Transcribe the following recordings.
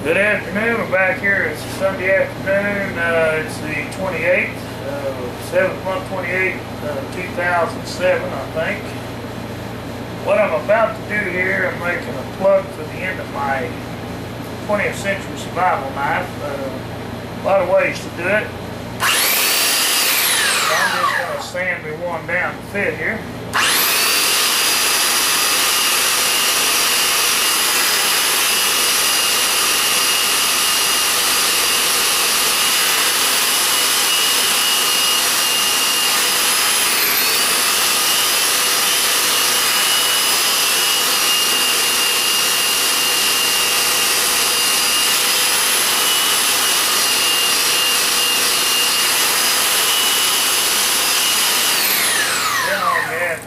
Good afternoon. We're back here. It's Sunday afternoon. It's the 28th, 7th month, 28th, 2007, I think. What I'm about to do here, I'm making a plug for the end of my 20th century survival knife. A lot of ways to do it. I'm just going to sand me one down to fit here.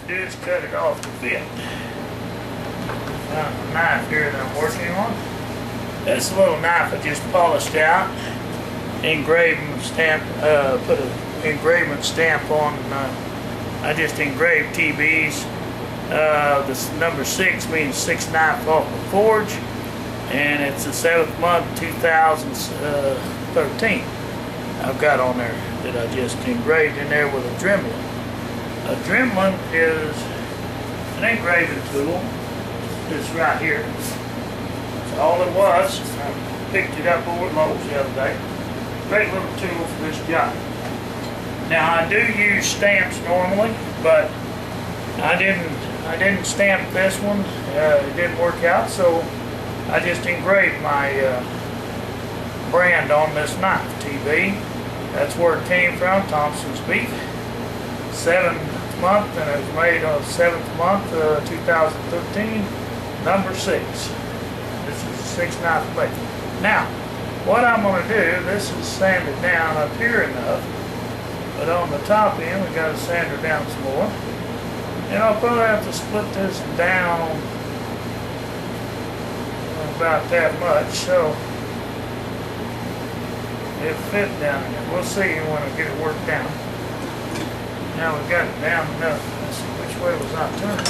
Just cut it off to fit. Found a knife here that I'm working on. That's a little knife I just polished out, engraving stamp, put an engravement stamp on. I just engraved TBs. This number 6 means 6 knife off the forge, and it's the 7th month 2013. I've got on there that I just engraved in there with a Dremel. A Dremel is an engraving tool. It's right here. That's all it was. I picked it up over at Lowe's the other day. Great little tool for this job. Now I do use stamps normally, but I didn't stamp this one. It didn't work out, so I just engraved my brand on this knife, TB. That's where it came from, Thompson's Beef. 7th month, and it was made on 7th month, 2013, number 6. This is a 6 knife blade. Now, what I'm going to do, this is sanded down up here enough, but on the top end, we got to sand her down some more. And I'll probably have to split this down about that much, so it'll fit down there. We'll see when I get it worked down. Now we've got it down enough. Let's see, which way was I turning?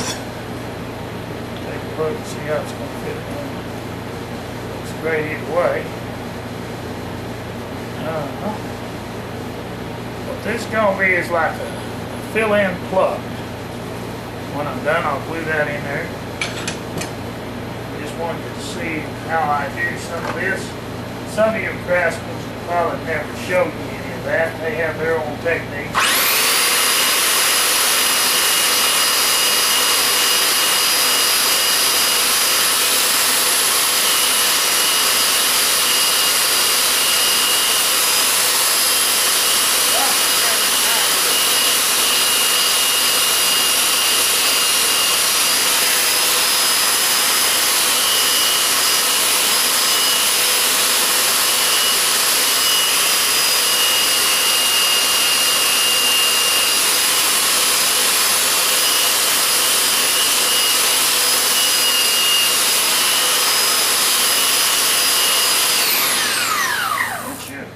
Take a look and see how it's going to fit. Looks great either way. What this is going to be is like a fill-in plug. When I'm done, I'll glue that in there. Just wanted you to see how I do some of this. Some of you craftsmen probably never showed you any of that. They have their own techniques.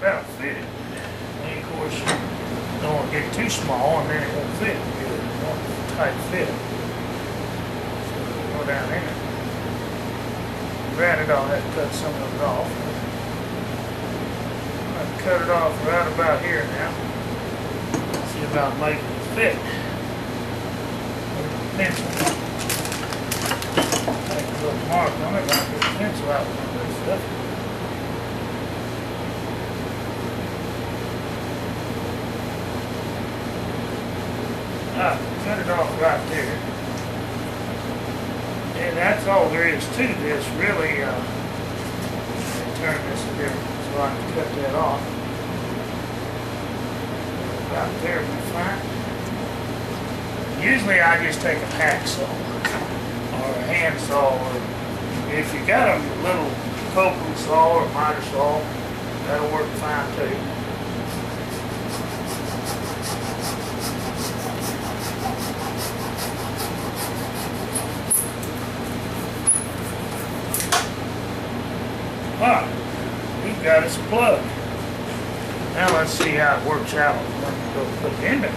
About fit it. And of course, you don't want to get too small and then it won't fit good. You want a tight fit. So we'll go down in it. Granted, I'll have to cut some of it off. I'm going to cut it off right about here now. See about making it fit. With a pencil. Make a little mark on it. I'll put a pencil out with this stuff. Cut it off right there. And that's all there is to this, really. Turn this a different so I can cut that off. Right there will be fine. Usually I just take a hacksaw or a hand saw, or if you got a little copeland saw or miter saw, that'll work fine too. Alright, we've got us a plug. Now let's see how it works out when we go put it in there.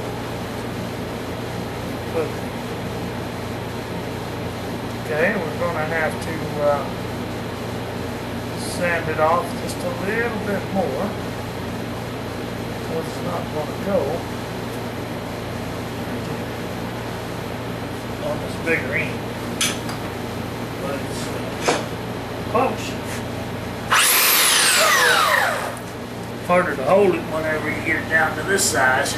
Okay, we're going to have to sand it off just a little bit more, because it's not going to go on this bigger end, but it's close. Harder to hold it whenever you get it down to this size.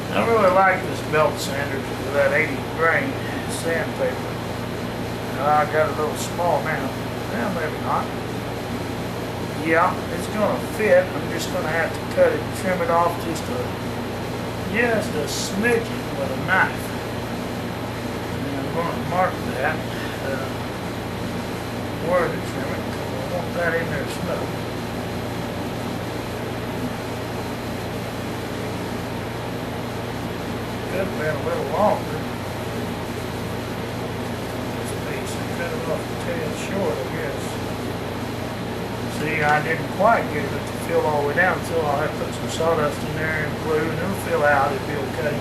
I really like this belt sander with that 80 grain sandpaper. I got a little small now. Well, maybe not. Yeah, it's going to fit. I'm just going to have to cut it and trim it off just a smidgen with a knife. And I'm going to mark that where to trim it, because I want that in there snug. Could have been a little longer. This piece, I cut it off the tail short, I guess. See, I didn't quite get it to fill all the way down, so I'll have to put some sawdust in there and glue, and it'll fill out, it'll be okay.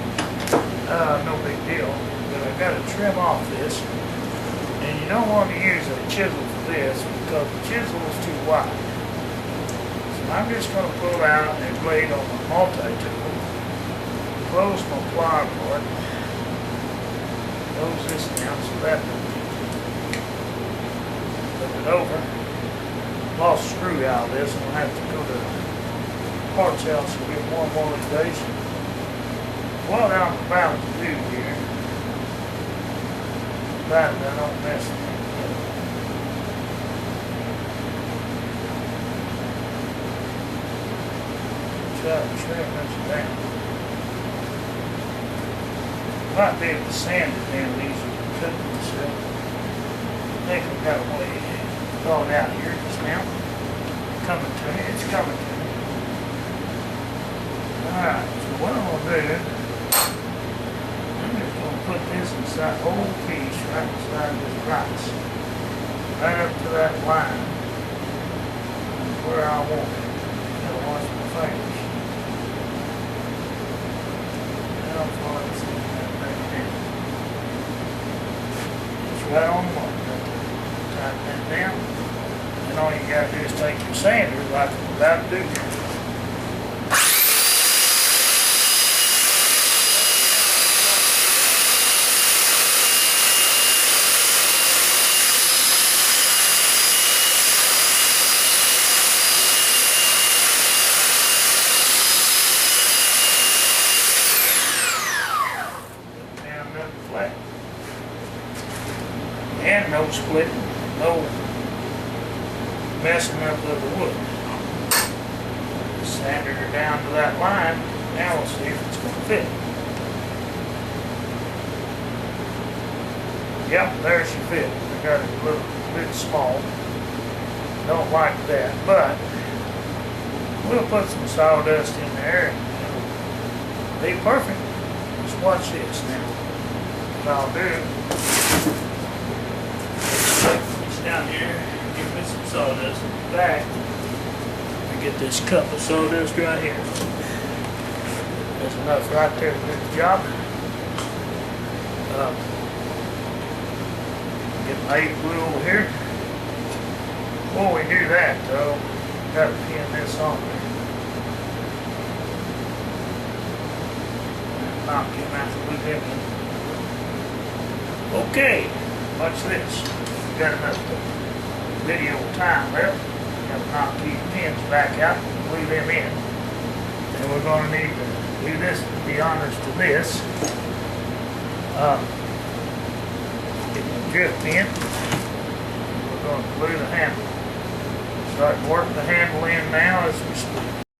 No big deal. But I've got to trim off this. And you don't want to use a chisel for this, because the chisel is too wide. So I'm just going to pull out a blade on the multi-tool. Close my plier part, close this down so that flip it over. Lost a screw out of this, and I'll have to go to the parts house and get one more replaced. What I'm about to do here, that I don't mess with it. Try to trim this down. Might be able to sand it down easier than cutting myself. I think I've got a way thought out here just now. Coming to me, it's coming to me. Alright, so what I'm going to do, I'm just going to put this inside, whole piece right inside this rice. Right up to that line. Where I want it. Gotta wash my fingers. Now I'm going to see. Right on the mark, right there. Tighten that down. And all you gotta do is take your sander like I'm about to do here. Down, nothing flat. And no splitting, no messing up of the wood. Sanded her down to that line. Now we'll see if it's going to fit. Yep, there she fit. I got it a little bit small. Don't like that, but we'll put some sawdust in there and it'll be perfect. Just watch this now. What I'll do, down here, give me some sawdust in the back. I get this cup of sawdust right here. That's enough right there to do the job. Get my 8 glue over here. Before we do that though, got to pin this on there. Knock him out the glue him in. Okay, watch this. Got enough video time left. Got to knock these pins back out and glue them in. And we're going to need to do this to be honest to this. Get the drift pin. We're going to glue the handle. Start working the handle in now as we speak.